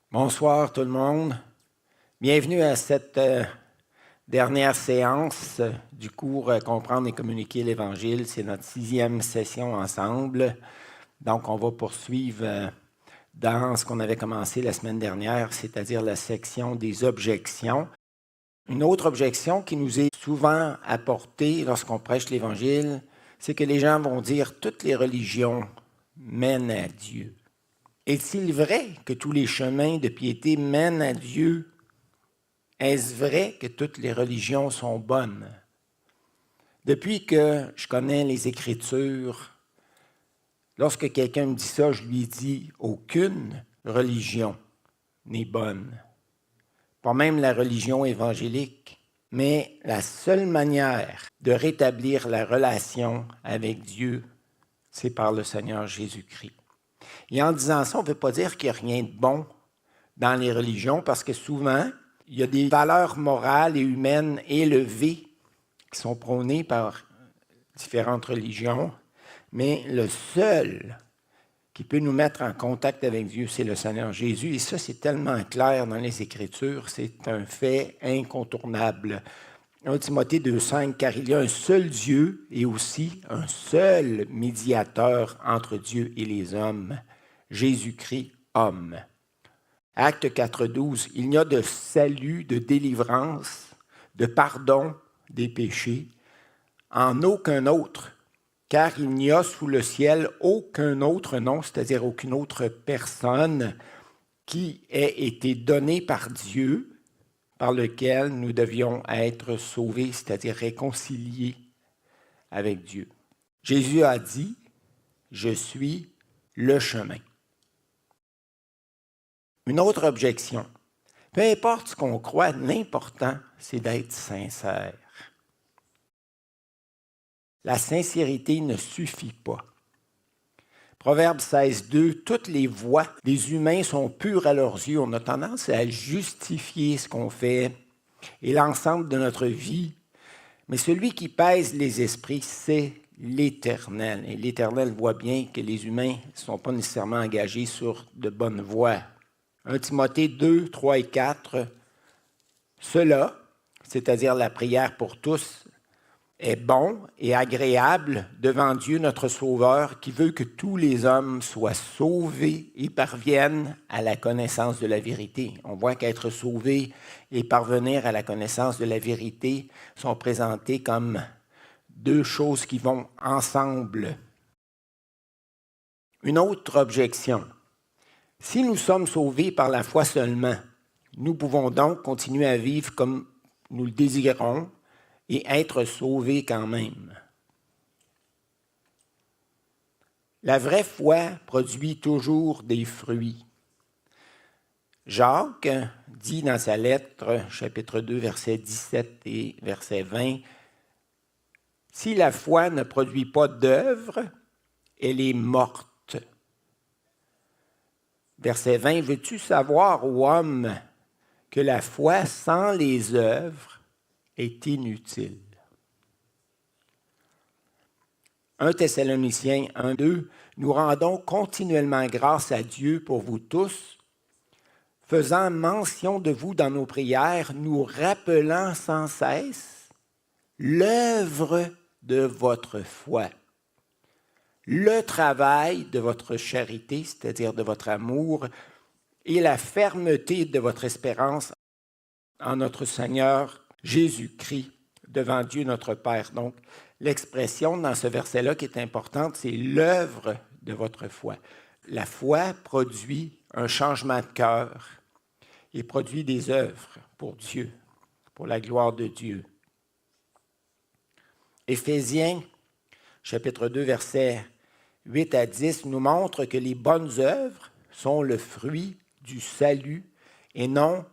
Bonsoir tout le monde. Bienvenue à cette dernière séance du cours Comprendre et communiquer l'Évangile. C'est notre 6e session ensemble. Donc, on va poursuivre dans ce qu'on avait commencé la semaine dernière, c'est-à-dire la section des objections. Une autre objection qui nous est souvent apportée lorsqu'on prêche l'Évangile, c'est que les gens vont dire « toutes les religions mènent à Dieu ». Est-il vrai que tous les chemins de piété mènent à Dieu? Est-ce vrai que toutes les religions sont bonnes? Depuis que je connais les Écritures, lorsque quelqu'un me dit ça, je lui dis « aucune religion n'est bonne ». Pas même la religion évangélique. Mais la seule manière de rétablir la relation avec Dieu, c'est par le Seigneur Jésus-Christ. Et en disant ça, on ne veut pas dire qu'il n'y a rien de bon dans les religions, parce que souvent, il y a des valeurs morales et humaines élevées qui sont prônées par différentes religions, mais le seul qui peut nous mettre en contact avec Dieu, c'est le Seigneur Jésus. Et ça, c'est tellement clair dans les Écritures, c'est un fait incontournable. 1 Timothée 2,5, car il y a un seul Dieu et aussi un seul médiateur entre Dieu et les hommes, Jésus-Christ, homme. Acte 4,12, il n'y a de salut, de délivrance, de pardon des péchés en aucun autre, car il n'y a sous le ciel aucun autre nom, c'est-à-dire aucune autre personne qui ait été donnée par Dieu, par lequel nous devions être sauvés, c'est-à-dire réconciliés avec Dieu. Jésus a dit, « Je suis le chemin ». Une autre objection, peu importe ce qu'on croit, l'important, c'est d'être sincère. La sincérité ne suffit pas. Proverbe 16,2, toutes les voies des humains sont pures à leurs yeux. On a tendance à justifier ce qu'on fait et l'ensemble de notre vie. Mais celui qui pèse les esprits, c'est l'Éternel. Et l'Éternel voit bien que les humains ne sont pas nécessairement engagés sur de bonnes voies. 1 Timothée 2, 3 et 4, cela, c'est-à-dire la prière pour tous, est bon et agréable devant Dieu notre Sauveur, qui veut que tous les hommes soient sauvés et parviennent à la connaissance de la vérité. On voit qu'être sauvé et parvenir à la connaissance de la vérité sont présentés comme deux choses qui vont ensemble. Une autre objection. Si nous sommes sauvés par la foi seulement, nous pouvons donc continuer à vivre comme nous le désirons et être sauvés quand même. La vraie foi produit toujours des fruits. Jacques dit dans sa lettre, chapitre 2, versets 17 et verset 20, « Si la foi ne produit pas d'œuvre, elle est morte. » Verset 20, « Veux-tu savoir, ô homme, que la foi sans les œuvres est inutile. » 1 Thessaloniciens 1, 2, « Nous rendons continuellement grâce à Dieu pour vous tous, faisant mention de vous dans nos prières, nous rappelant sans cesse l'œuvre de votre foi, le travail de votre charité, c'est-à-dire de votre amour, et la fermeté de votre espérance en notre Seigneur Jésus-Christ devant Dieu notre Père. » Donc, l'expression dans ce verset-là qui est importante, c'est l'œuvre de votre foi. La foi produit un changement de cœur et produit des œuvres pour Dieu, pour la gloire de Dieu. Éphésiens, chapitre 2, versets 8 à 10, nous montre que les bonnes œuvres sont le fruit du salut et non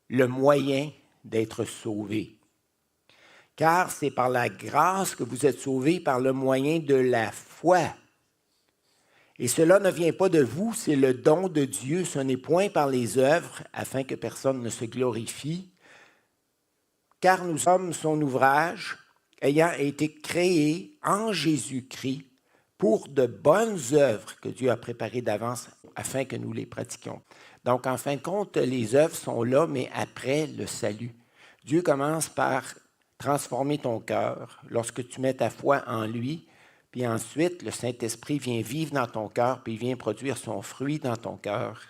le moyen d'être sauvé. Car c'est par la grâce que vous êtes sauvés par le moyen de la foi. Et cela ne vient pas de vous, c'est le don de Dieu, ce n'est point par les œuvres, afin que personne ne se glorifie. Car nous sommes son ouvrage, ayant été créés en Jésus-Christ pour de bonnes œuvres que Dieu a préparées d'avance afin que nous les pratiquions. Donc, en fin de compte, les œuvres sont là, mais après le salut. Dieu commence par transformer ton cœur lorsque tu mets ta foi en lui, puis ensuite, le Saint-Esprit vient vivre dans ton cœur, puis il vient produire son fruit dans ton cœur.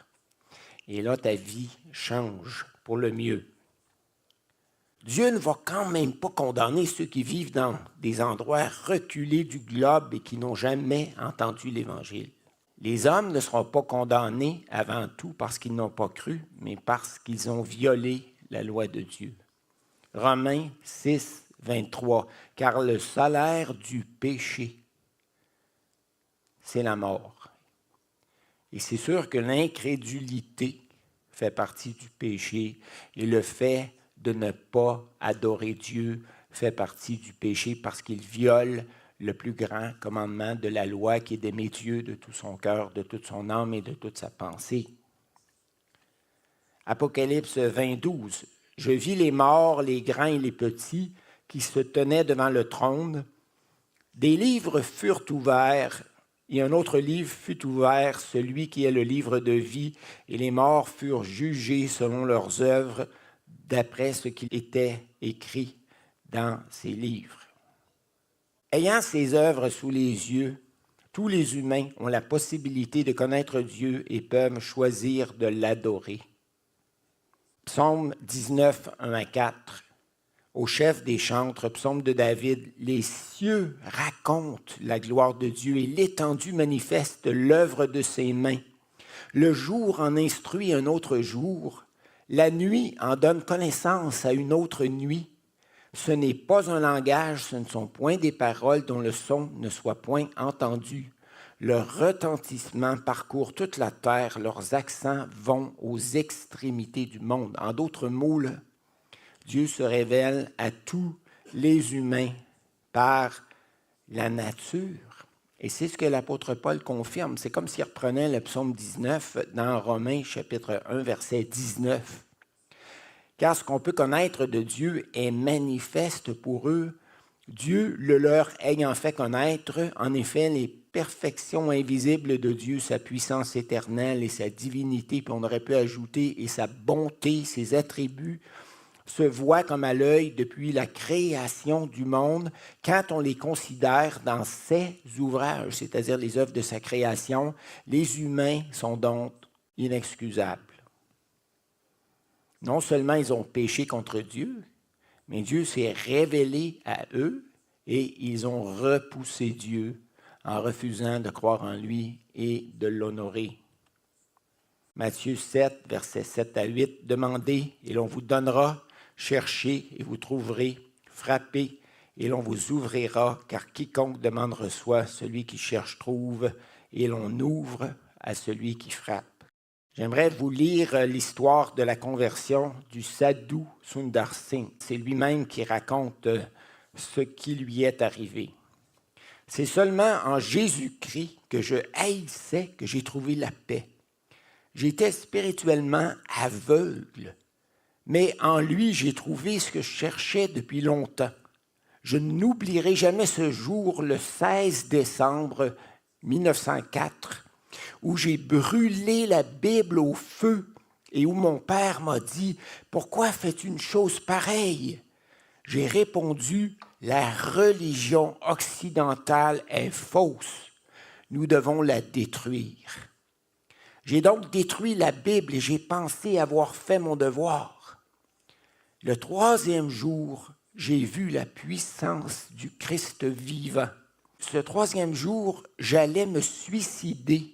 Et là, ta vie change pour le mieux. Dieu ne va quand même pas condamner ceux qui vivent dans des endroits reculés du globe et qui n'ont jamais entendu l'Évangile. Les hommes ne seront pas condamnés avant tout parce qu'ils n'ont pas cru, mais parce qu'ils ont violé la loi de Dieu. Romains 6, 23. Car le salaire du péché, c'est la mort. Et c'est sûr que l'incrédulité fait partie du péché et le fait de ne pas adorer Dieu fait partie du péché parce qu'il viole le plus grand commandement de la loi qui est d'aimer Dieu de tout son cœur, de toute son âme et de toute sa pensée. Apocalypse 20, 12. Je vis les morts, les grands et les petits qui se tenaient devant le trône. Des livres furent ouverts et un autre livre fut ouvert, celui qui est le livre de vie, et les morts furent jugés selon leurs œuvres d'après ce qui était écrit dans ces livres. Ayant ces œuvres sous les yeux, tous les humains ont la possibilité de connaître Dieu et peuvent choisir de l'adorer. Psaume 19, 1 à 4. Au chef des chantres, psaume de David, les cieux racontent la gloire de Dieu et l'étendue manifeste l'œuvre de ses mains. Le jour en instruit un autre jour, la nuit en donne connaissance à une autre nuit. Ce n'est pas un langage, ce ne sont point des paroles dont le son ne soit point entendu. Leur retentissement parcourt toute la terre, leurs accents vont aux extrémités du monde. En d'autres mots, là, Dieu se révèle à tous les humains par la nature. Et c'est ce que l'apôtre Paul confirme. C'est comme s'il reprenait le psaume 19 dans Romains chapitre 1, verset 19. Car ce qu'on peut connaître de Dieu est manifeste pour eux, Dieu le leur ayant fait connaître, en effet, les perfections invisibles de Dieu, sa puissance éternelle et sa divinité, puis on aurait pu ajouter, et sa bonté, ses attributs, se voient comme à l'œil depuis la création du monde quand on les considère dans ses ouvrages, c'est-à-dire les œuvres de sa création. Les humains sont donc inexcusables. Non seulement ils ont péché contre Dieu, mais Dieu s'est révélé à eux et ils ont repoussé Dieu en refusant de croire en lui et de l'honorer. Matthieu 7, versets 7 à 8, « Demandez et l'on vous donnera, cherchez et vous trouverez, frappez et l'on vous ouvrira, car quiconque demande reçoit, celui qui cherche trouve, et l'on ouvre à celui qui frappe. » J'aimerais vous lire l'histoire de la conversion du Sadhu Sundar Singh. C'est lui-même qui raconte ce qui lui est arrivé. C'est seulement en Jésus-Christ que je haïssais que j'ai trouvé la paix. J'étais spirituellement aveugle, mais en lui, j'ai trouvé ce que je cherchais depuis longtemps. Je n'oublierai jamais ce jour, le 16 décembre 1904, où j'ai brûlé la Bible au feu et où mon père m'a dit « Pourquoi fais-tu une chose pareille ?» J'ai répondu « La religion occidentale est fausse. Nous devons la détruire. » J'ai donc détruit la Bible et j'ai pensé avoir fait mon devoir. Le 3e jour, j'ai vu la puissance du Christ vivant. Ce 3e jour, j'allais me suicider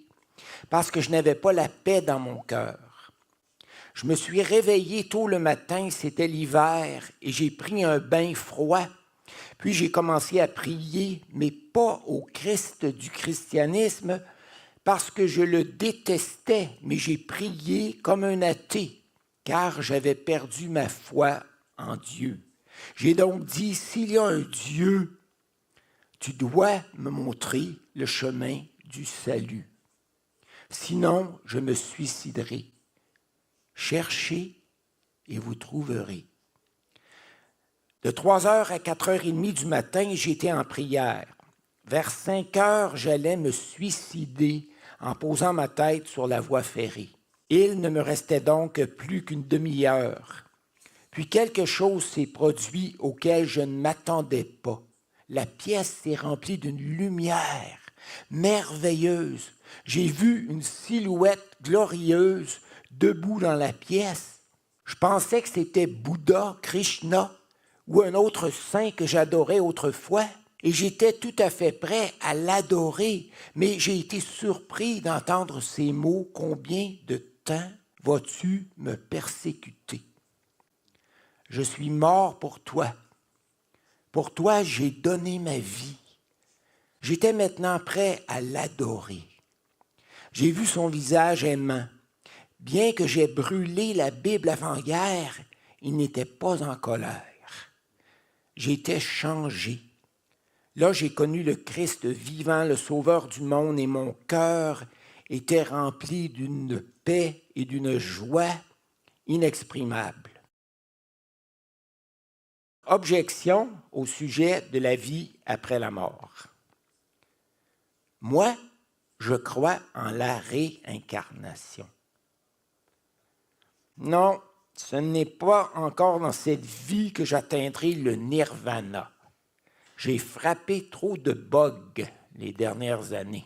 parce que je n'avais pas la paix dans mon cœur. Je me suis réveillé tôt le matin, c'était l'hiver, et j'ai pris un bain froid. Puis j'ai commencé à prier, mais pas au Christ du christianisme, parce que je le détestais, mais j'ai prié comme un athée, car j'avais perdu ma foi en Dieu. J'ai donc dit, s'il y a un Dieu, tu dois me montrer le chemin du salut. Sinon, je me suiciderai. Cherchez et vous trouverez. De 3h à 4h30 du matin, j'étais en prière. Vers 5 heures, j'allais me suicider en posant ma tête sur la voie ferrée. Il ne me restait donc plus qu'une demi-heure. Puis quelque chose s'est produit auquel je ne m'attendais pas. La pièce s'est remplie d'une lumière merveilleuse. J'ai vu une silhouette glorieuse debout dans la pièce. Je pensais que c'était Bouddha, Krishna ou un autre saint que j'adorais autrefois. Et j'étais tout à fait prêt à l'adorer, mais j'ai été surpris d'entendre ces mots. « Combien de temps vas-tu me persécuter? Je suis mort pour toi. Pour toi, j'ai donné ma vie. » J'étais maintenant prêt à l'adorer. J'ai vu son visage aimant. Bien que j'aie brûlé la Bible avant-guerre, il n'était pas en colère. J'étais changé. Là, j'ai connu le Christ vivant, le Sauveur du monde, et mon cœur était rempli d'une paix et d'une joie inexprimables. Objection au sujet de la vie après la mort. Moi, je crois en la réincarnation. Non, ce n'est pas encore dans cette vie que j'atteindrai le nirvana. J'ai frappé trop de bugs les dernières années.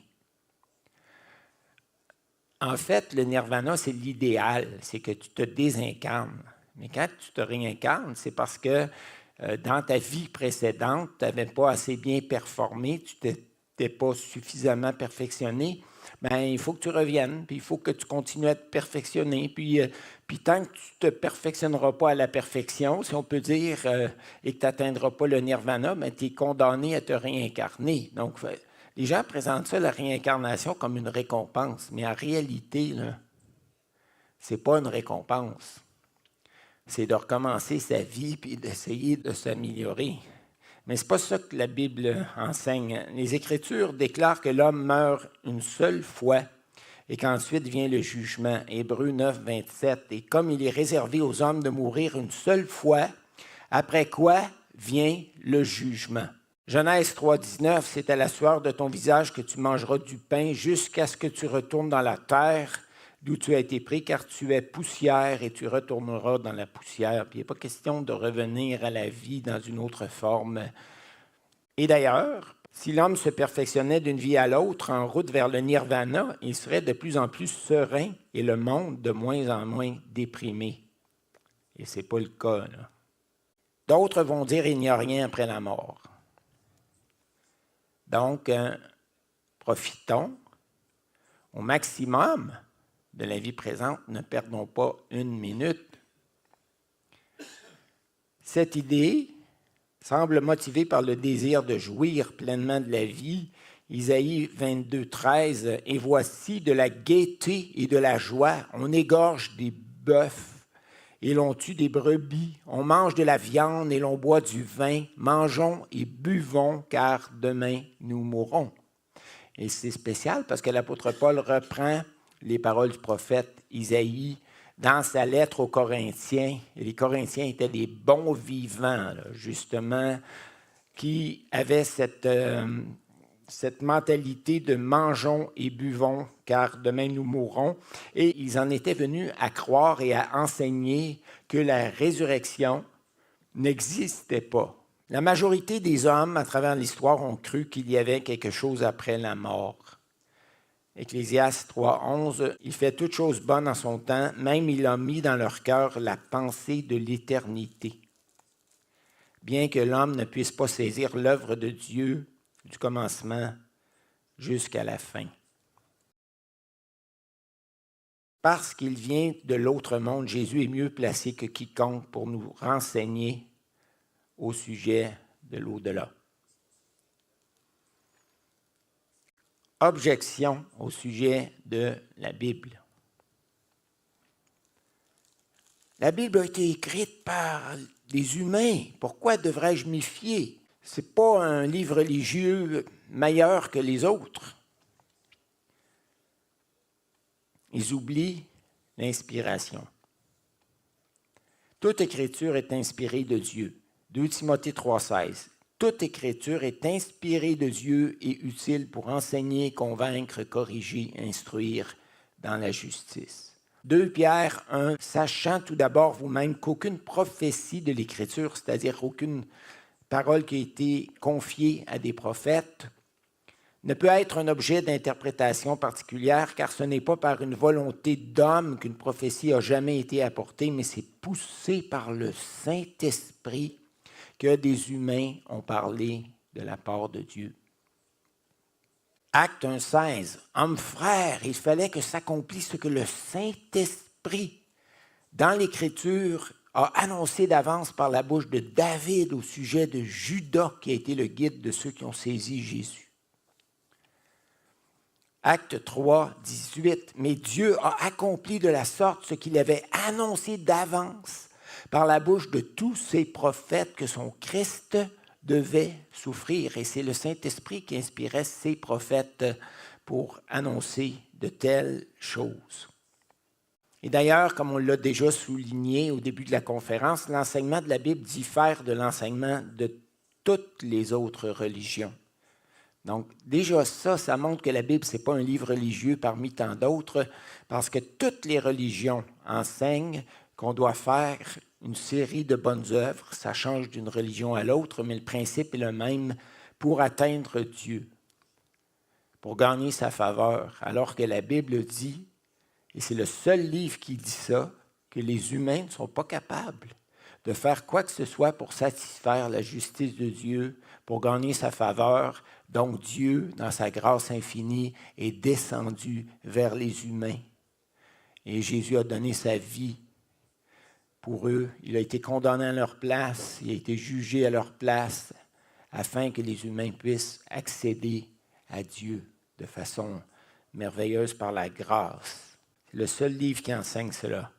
En fait, le nirvana, c'est l'idéal, c'est que tu te désincarnes. Mais quand tu te réincarnes, c'est parce que dans ta vie précédente, tu n'avais pas assez bien performé, tu n'étais pas suffisamment perfectionné. Bien, il faut que tu reviennes, puis il faut que tu continues à te perfectionner. Puis tant que tu ne te perfectionneras pas à la perfection, si on peut dire, et que tu n'atteindras pas le nirvana, bien, tu es condamné à te réincarner. Donc, les gens présentent ça, la réincarnation, comme une récompense. Mais en réalité, ce n'est pas une récompense. C'est de recommencer sa vie puis d'essayer de s'améliorer. Mais ce n'est pas ça que la Bible enseigne. Les Écritures déclarent que l'homme meurt une seule fois et qu'ensuite vient le jugement. Hébreux 9, 27. Et comme il est réservé aux hommes de mourir une seule fois, après quoi vient le jugement. Genèse 3, 19. C'est à la sueur de ton visage que tu mangeras du pain jusqu'à ce que tu retournes dans la terre d'où tu as été pris, car tu es poussière et tu retourneras dans la poussière. Puis il n'est pas question de revenir à la vie dans une autre forme. Et d'ailleurs, si l'homme se perfectionnait d'une vie à l'autre en route vers le nirvana, il serait de plus en plus serein et le monde de moins en moins déprimé. Et ce n'est pas le cas, là. D'autres vont dire qu'il n'y a rien après la mort. Donc, profitons au maximum de la vie présente, ne perdons pas une minute. Cette idée semble motivée par le désir de jouir pleinement de la vie. Isaïe 22, 13, « Et voici de la gaieté et de la joie, on égorge des bœufs et l'on tue des brebis, on mange de la viande et l'on boit du vin, mangeons et buvons, car demain nous mourrons. » Et c'est spécial parce que l'apôtre Paul reprend les paroles du prophète Isaïe dans sa lettre aux Corinthiens. Et les Corinthiens étaient des bons vivants, là, justement, qui avaient cette mentalité de mangeons et buvons, car demain nous mourrons. Et ils en étaient venus à croire et à enseigner que la résurrection n'existait pas. La majorité des hommes à travers l'histoire ont cru qu'il y avait quelque chose après la mort. Ecclésiaste 3.11, « Il fait toutes choses bonnes en son temps, même il a mis dans leur cœur la pensée de l'éternité. » Bien que l'homme ne puisse pas saisir l'œuvre de Dieu du commencement jusqu'à la fin. Parce qu'il vient de l'autre monde, Jésus est mieux placé que quiconque pour nous renseigner au sujet de l'au-delà. Objection au sujet de la Bible. La Bible a été écrite par des humains. Pourquoi devrais-je m'y fier? Ce n'est pas un livre religieux meilleur que les autres. Ils oublient l'inspiration. Toute écriture est inspirée de Dieu. 2 Timothée 3,16. toute écriture est inspirée de Dieu et utile pour enseigner, convaincre, corriger, instruire dans la justice. 2 Pierre 1, sachant tout d'abord vous-même qu'aucune prophétie de l'Écriture, c'est-à-dire aucune parole qui a été confiée à des prophètes, ne peut être un objet d'interprétation particulière, car ce n'est pas par une volonté d'homme qu'une prophétie a jamais été apportée, mais c'est poussé par le Saint-Esprit que des humains ont parlé de la part de Dieu. Acte 1,16. Hommes frères, il fallait que s'accomplisse ce que le Saint-Esprit, dans l'Écriture, a annoncé d'avance par la bouche de David au sujet de Judas, qui a été le guide de ceux qui ont saisi Jésus. Acte 3, 18. Mais Dieu a accompli de la sorte ce qu'il avait annoncé d'avance par la bouche de tous ses prophètes que son Christ devait souffrir. Et c'est le Saint-Esprit qui inspirait ces prophètes pour annoncer de telles choses. Et d'ailleurs, comme on l'a déjà souligné au début de la conférence, l'enseignement de la Bible diffère de l'enseignement de toutes les autres religions. Donc, déjà ça montre que la Bible, ce n'est pas un livre religieux parmi tant d'autres, parce que toutes les religions enseignent qu'on doit faire une série de bonnes œuvres. Ça change d'une religion à l'autre, mais le principe est le même pour atteindre Dieu, pour gagner sa faveur. Alors que la Bible dit, et c'est le seul livre qui dit ça, que les humains ne sont pas capables de faire quoi que ce soit pour satisfaire la justice de Dieu, pour gagner sa faveur. Donc Dieu, dans sa grâce infinie, est descendu vers les humains. Et Jésus a donné sa vie pour eux. Il a été condamné à leur place, il a été jugé à leur place, afin que les humains puissent accéder à Dieu de façon merveilleuse par la grâce. C'est le seul livre qui enseigne cela.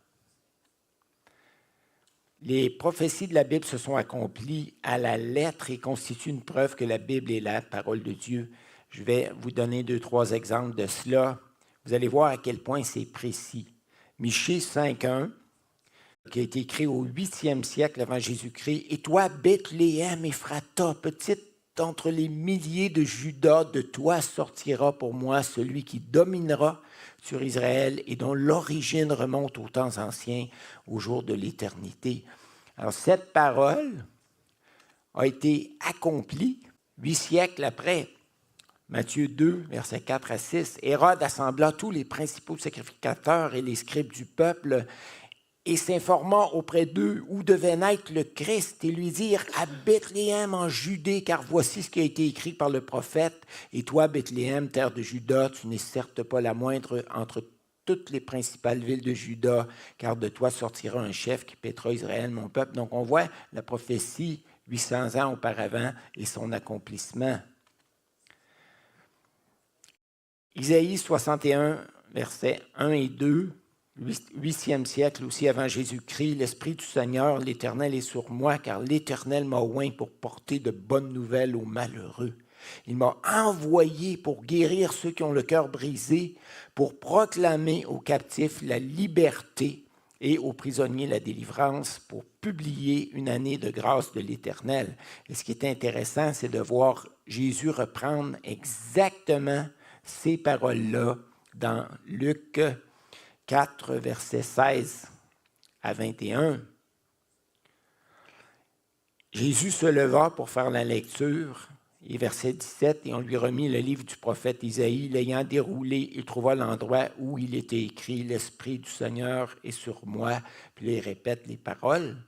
Les prophéties de la Bible se sont accomplies à la lettre et constituent une preuve que la Bible est la parole de Dieu. Je vais vous donner 2-3 exemples de cela. Vous allez voir à quel point c'est précis. Michée 5.1, qui a été écrit au 8e siècle avant Jésus-Christ. « Et toi, Bethléem, Ephrata, petite entre les milliers de Juda, de toi sortira pour moi celui qui dominera sur Israël et dont l'origine remonte aux temps anciens, au jour de l'éternité. » Alors, cette parole a été accomplie 8 siècles après. Matthieu 2, versets 4 à 6. Hérode assembla tous les principaux sacrificateurs et les scribes du peuple et s'informa auprès d'eux où devait naître le Christ et lui dire à Bethléem en Judée, car voici ce qui a été écrit par le prophète. Et toi, Bethléem, terre de Juda, tu n'es certes pas la moindre entre toutes les principales villes de Juda, car de toi sortira un chef qui paîtra Israël, mon peuple. Donc on voit la prophétie 800 ans auparavant et son accomplissement. Isaïe 61, versets 1 et 2. 8e siècle aussi avant Jésus-Christ, l'Esprit du Seigneur, l'Éternel est sur moi, car l'Éternel m'a oint pour porter de bonnes nouvelles aux malheureux. Il m'a envoyé pour guérir ceux qui ont le cœur brisé, pour proclamer aux captifs la liberté et aux prisonniers la délivrance, pour publier une année de grâce de l'Éternel. Et ce qui est intéressant, c'est de voir Jésus reprendre exactement ces paroles-là dans Luc 4, versets 16 à 21. Jésus se leva pour faire la lecture, et verset 17, et on lui remit le livre du prophète Isaïe. L'ayant déroulé, il trouva l'endroit où il était écrit « L'Esprit du Seigneur est sur moi », puis il répète les paroles.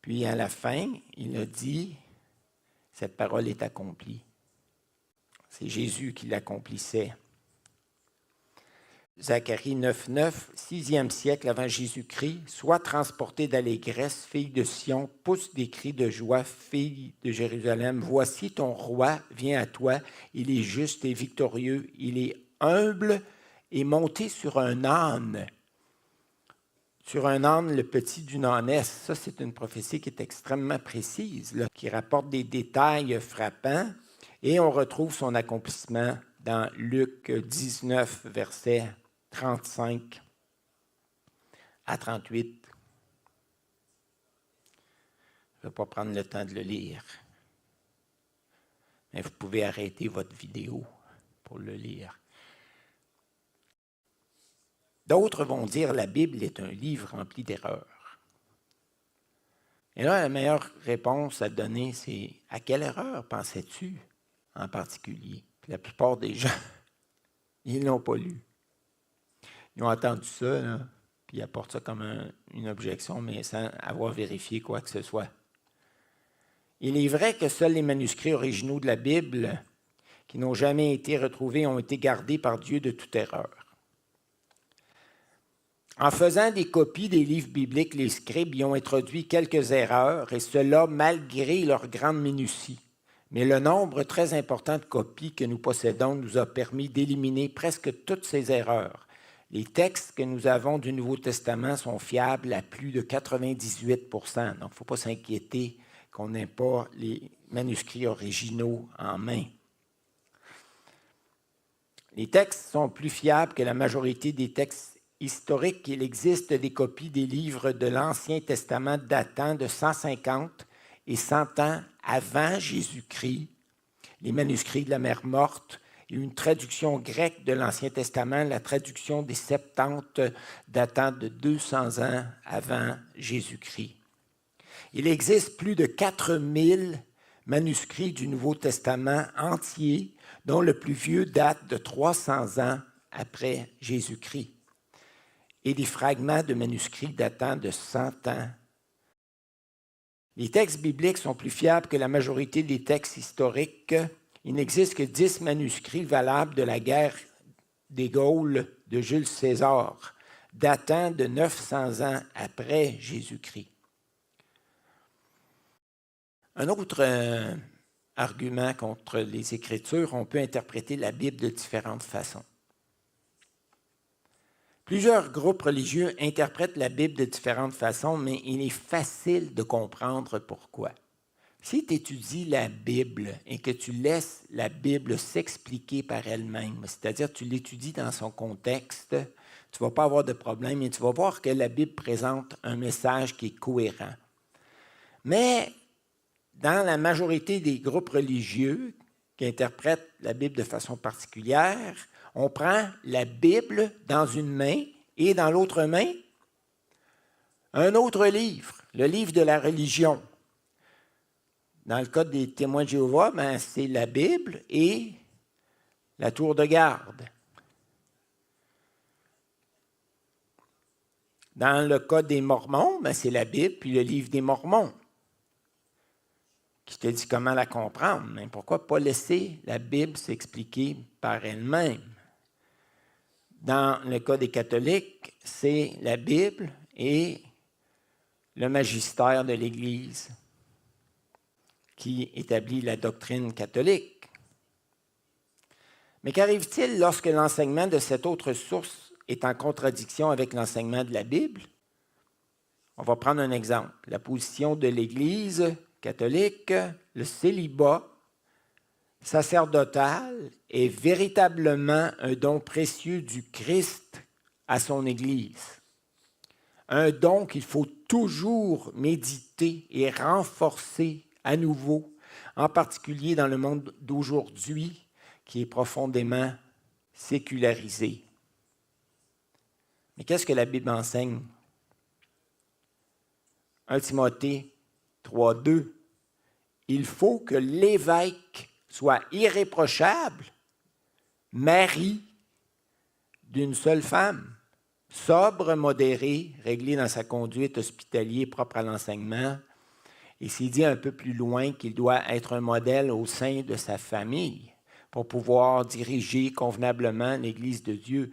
Puis à la fin, il a dit « Cette parole est accomplie ». C'est Jésus qui l'accomplissait. Zacharie 9.9, 6e siècle avant Jésus-Christ, « Sois transporté d'allégresse, fille de Sion, pousse des cris de joie, fille de Jérusalem. Voici ton roi vient à toi, il est juste et victorieux, il est humble et monté sur un âne. » Sur un âne, le petit d'une ânesse. Ça, c'est une prophétie qui est extrêmement précise, là, qui rapporte des détails frappants, et on retrouve son accomplissement dans Luc 19, verset 35 à 38. Je ne vais pas prendre le temps de le lire. Mais vous pouvez arrêter votre vidéo pour le lire. D'autres vont dire que la Bible est un livre rempli d'erreurs. Et là, la meilleure réponse à donner, c'est « À quelle erreur pensais-tu en particulier? » La plupart des gens, ils ne l'ont pas lu. Ils ont entendu ça, là, puis ils apportent ça comme une objection, mais sans avoir vérifié quoi que ce soit. Il est vrai que seuls les manuscrits originaux de la Bible qui n'ont jamais été retrouvés ont été gardés par Dieu de toute erreur. En faisant des copies des livres bibliques, les scribes y ont introduit quelques erreurs, et cela malgré leur grande minutie. Mais le nombre très important de copies que nous possédons nous a permis d'éliminer presque toutes ces erreurs. Les textes que nous avons du Nouveau Testament sont fiables à plus de 98 %. Donc, il ne faut pas s'inquiéter qu'on n'ait pas les manuscrits originaux en main. Les textes sont plus fiables que la majorité des textes historiques. Il existe des copies des livres de l'Ancien Testament datant de 150 et 100 ans avant Jésus-Christ, les manuscrits de la Mer Morte, et une traduction grecque de l'Ancien Testament, la traduction des Septante datant de 200 ans avant Jésus-Christ. Il existe plus de 4000 manuscrits du Nouveau Testament entier, dont le plus vieux date de 300 ans après Jésus-Christ, et des fragments de manuscrits datant de 100 ans. Les textes bibliques sont plus fiables que la majorité des textes historiques. Il n'existe que 10 manuscrits valables de la guerre des Gaules de Jules César, datant de 900 ans après Jésus-Christ. Un autre argument contre les Écritures, on peut interpréter la Bible de différentes façons. Plusieurs groupes religieux interprètent la Bible de différentes façons, mais il est facile de comprendre pourquoi. Si tu étudies la Bible et que tu laisses la Bible s'expliquer par elle-même, c'est-à-dire tu l'étudies dans son contexte, tu ne vas pas avoir de problème et tu vas voir que la Bible présente un message qui est cohérent. Mais dans la majorité des groupes religieux qui interprètent la Bible de façon particulière, on prend la Bible dans une main et dans l'autre main, un autre livre, le livre de la religion. Dans le cas des témoins de Jéhovah, c'est la Bible et la tour de garde. Dans le cas des Mormons, c'est la Bible puis le livre des Mormons qui te dit comment la comprendre. Mais pourquoi pas laisser la Bible s'expliquer par elle-même? Dans le cas des catholiques, c'est la Bible et le magistère de l'Église qui établit la doctrine catholique. Mais qu'arrive-t-il lorsque l'enseignement de cette autre source est en contradiction avec l'enseignement de la Bible? On va prendre un exemple. La position de l'Église catholique, le célibat sacerdotal est véritablement un don précieux du Christ à son Église. Un don qu'il faut toujours méditer et renforcer à nouveau, en particulier dans le monde d'aujourd'hui qui est profondément sécularisé. Mais qu'est-ce que la Bible enseigne? 1 Timothée 3,2. Il faut que l'évêque soit irréprochable, mari d'une seule femme, sobre, modéré, réglé dans sa conduite hospitalière propre à l'enseignement. Et c'est dit un peu plus loin qu'il doit être un modèle au sein de sa famille pour pouvoir diriger convenablement l'Église de Dieu.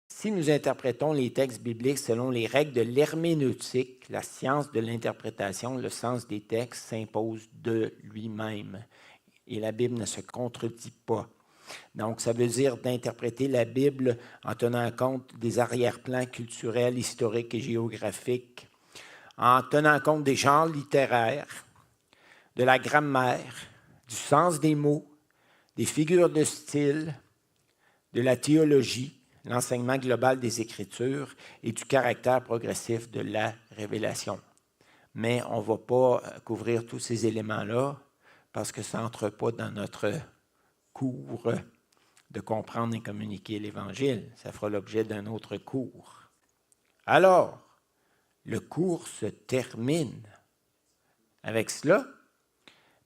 Si nous interprétons les textes bibliques selon les règles de l'herméneutique, la science de l'interprétation, le sens des textes s'impose de lui-même. Et la Bible ne se contredit pas. Donc, ça veut dire d'interpréter la Bible en tenant compte des arrière-plans culturels, historiques et géographiques, en tenant compte des genres littéraires, de la grammaire, du sens des mots, des figures de style, de la théologie, l'enseignement global des Écritures et du caractère progressif de la révélation. Mais on ne va pas couvrir tous ces éléments-là parce que ça n'entre pas dans notre cours de comprendre et communiquer l'Évangile. Ça fera l'objet d'un autre cours. Alors, le cours se termine avec cela,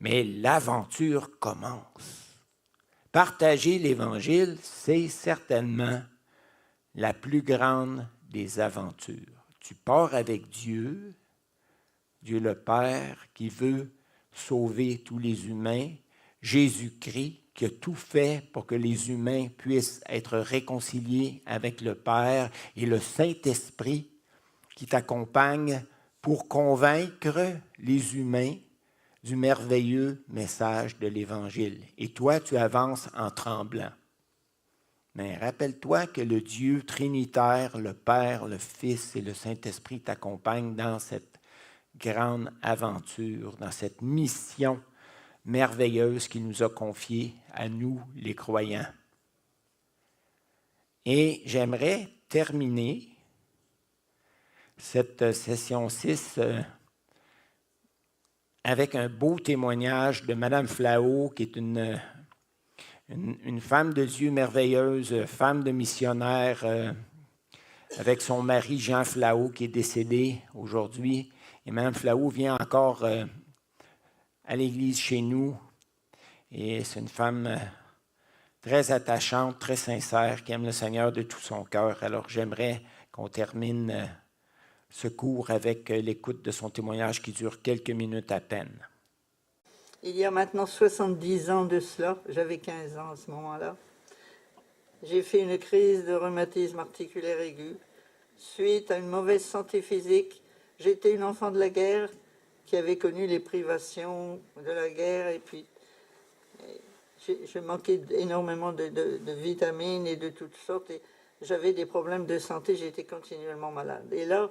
mais l'aventure commence. Partager l'Évangile, c'est certainement la plus grande des aventures. Tu pars avec Dieu, Dieu le Père, qui veut sauver tous les humains, Jésus-Christ, qui a tout fait pour que les humains puissent être réconciliés avec le Père, et le Saint-Esprit qui t'accompagne pour convaincre les humains du merveilleux message de l'Évangile. Et toi, tu avances en tremblant. Mais rappelle-toi que le Dieu trinitaire, le Père, le Fils et le Saint-Esprit t'accompagnent dans cette grande aventure, dans cette mission merveilleuse qu'il nous a confiée à nous, les croyants. Et j'aimerais terminer cette session 6 avec un beau témoignage de Mme Flao, qui est une femme de Dieu merveilleuse, femme de missionnaire, avec son mari Jean Flao, qui est décédé aujourd'hui. Et Mme Flao vient encore à l'église chez nous. Et c'est une femme très attachante, très sincère, qui aime le Seigneur de tout son cœur. Alors j'aimerais qu'on termine ce cours avec l'écoute de son témoignage qui dure quelques minutes à peine. Il y a maintenant 70 ans de cela, j'avais 15 ans à ce moment-là, j'ai fait une crise de rhumatisme articulaire aigu. Suite à une mauvaise santé physique, j'étais une enfant de la guerre qui avait connu les privations de la guerre et puis je manquais énormément de vitamines et de toutes sortes et j'avais des problèmes de santé, j'étais continuellement malade. Et là,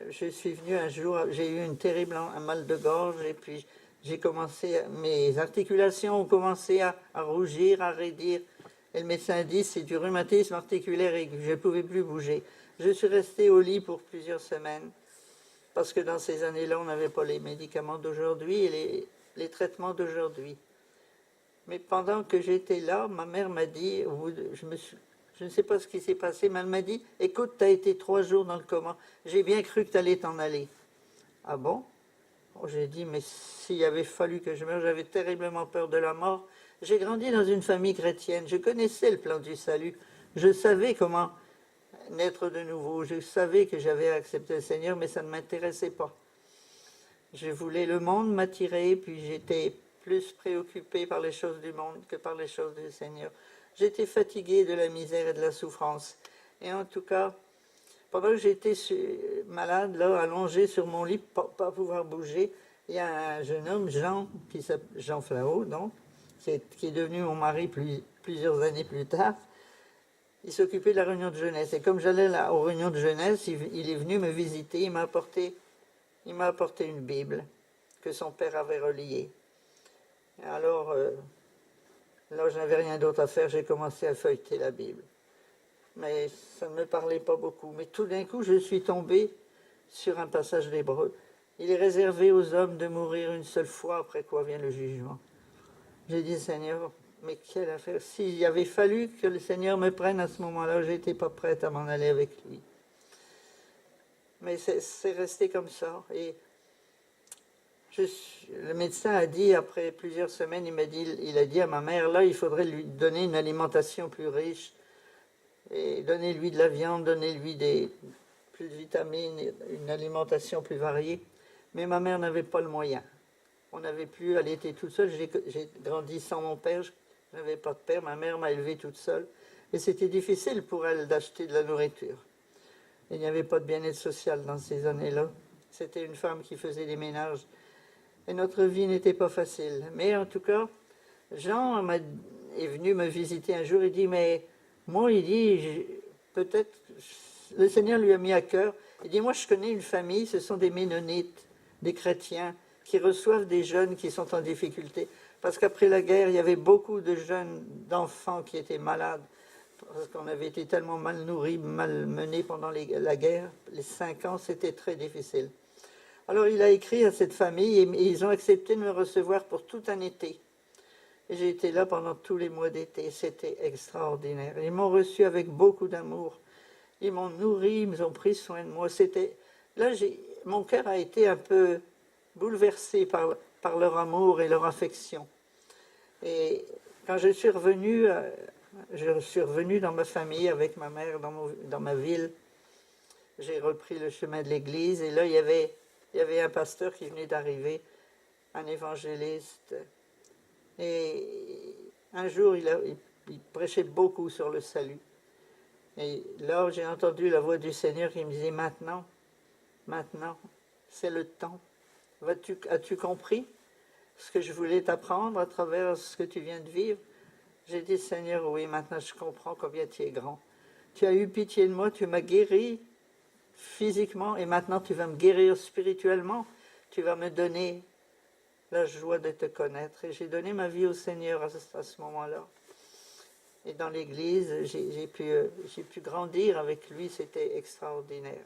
je suis venue un jour, j'ai eu un mal de gorge et puis j'ai commencé, mes articulations ont commencé à rougir, à raidir. Et le médecin dit c'est du rhumatisme articulaire aigu, je ne pouvais plus bouger. Je suis restée au lit pour plusieurs semaines parce que dans ces années-là, on n'avait pas les médicaments d'aujourd'hui et les traitements d'aujourd'hui. Mais pendant que j'étais là, ma mère m'a dit, je ne sais pas ce qui s'est passé, mais elle m'a dit, écoute, tu as été 3 jours dans le coma, j'ai bien cru que tu allais t'en aller. Ah bon? J'ai dit, mais s'il avait fallu que je meure, j'avais terriblement peur de la mort. J'ai grandi dans une famille chrétienne, je connaissais le plan du salut, je savais comment naître de nouveau, je savais que j'avais accepté le Seigneur, mais ça ne m'intéressait pas. Le monde m'attirait, puis j'étais plus préoccupée par les choses du monde que par les choses du Seigneur. J'étais fatiguée de la misère et de la souffrance. Et en tout cas, pendant que j'étais malade, là, allongée sur mon lit, pas pouvoir bouger, il y a un jeune homme, Jean Flao, donc, qui est devenu mon mari plusieurs années plus tard. Il s'occupait de la réunion de jeunesse. Et comme j'allais aux réunions de jeunesse, il est venu me visiter, il m'a apporté une Bible que son père avait reliée. Et alors, là, je n'avais rien d'autre à faire, j'ai commencé à feuilleter la Bible. Mais ça ne me parlait pas beaucoup. Mais tout d'un coup, je suis tombée sur un passage d'Hébreu. Il est réservé aux hommes de mourir une seule fois, après quoi vient le jugement. J'ai dit, Seigneur, mais quelle affaire. S'il avait fallu que le Seigneur me prenne à ce moment-là, je n'étais pas prête à m'en aller avec lui. Mais c'est resté comme ça. Et le médecin a dit, après plusieurs semaines, il a dit à ma mère, là, il faudrait lui donner une alimentation plus riche. Et donnez-lui de la viande, donnez-lui plus de vitamines, une alimentation plus variée. Mais ma mère n'avait pas le moyen. On n'avait plus, elle était toute seule. J'ai grandi sans mon père, je n'avais pas de père. Ma mère m'a élevée toute seule. Et c'était difficile pour elle d'acheter de la nourriture. Il n'y avait pas de bien-être social dans ces années-là. C'était une femme qui faisait des ménages. Et notre vie n'était pas facile. Mais en tout cas, Jean est venu me visiter un jour. Il dit, mais moi, il dit, peut-être, le Seigneur lui a mis à cœur. Il dit, moi, je connais une famille, ce sont des Ménonites, des chrétiens, qui reçoivent des jeunes qui sont en difficulté. Parce qu'après la guerre, il y avait beaucoup de jeunes, d'enfants qui étaient malades. Parce qu'on avait été tellement mal nourris, mal menés pendant la guerre. Les 5 ans, c'était très difficile. Alors il a écrit à cette famille et ils ont accepté de me recevoir pour tout un été. Et j'ai été là pendant tous les mois d'été. C'était extraordinaire. Ils m'ont reçu avec beaucoup d'amour. Ils m'ont nourri, ils ont pris soin de moi. Là, mon cœur a été un peu bouleversé par leur amour et leur affection. Et quand je suis revenu dans ma famille avec ma mère dans ma ville. J'ai repris le chemin de l'église et là, il y avait un pasteur qui venait d'arriver, un évangéliste. Et un jour, il prêchait beaucoup sur le salut. Et là, j'ai entendu la voix du Seigneur qui me disait, maintenant, c'est le temps. As-tu compris ce que je voulais t'apprendre à travers ce que tu viens de vivre? J'ai dit, Seigneur, oui, maintenant je comprends combien tu es grand. Tu as eu pitié de moi, tu m'as guéri physiquement et maintenant tu vas me guérir spirituellement. Tu vas me donner la joie de te connaître. Et j'ai donné ma vie au Seigneur à ce moment-là. Et dans l'église, j'ai pu grandir avec lui, c'était extraordinaire.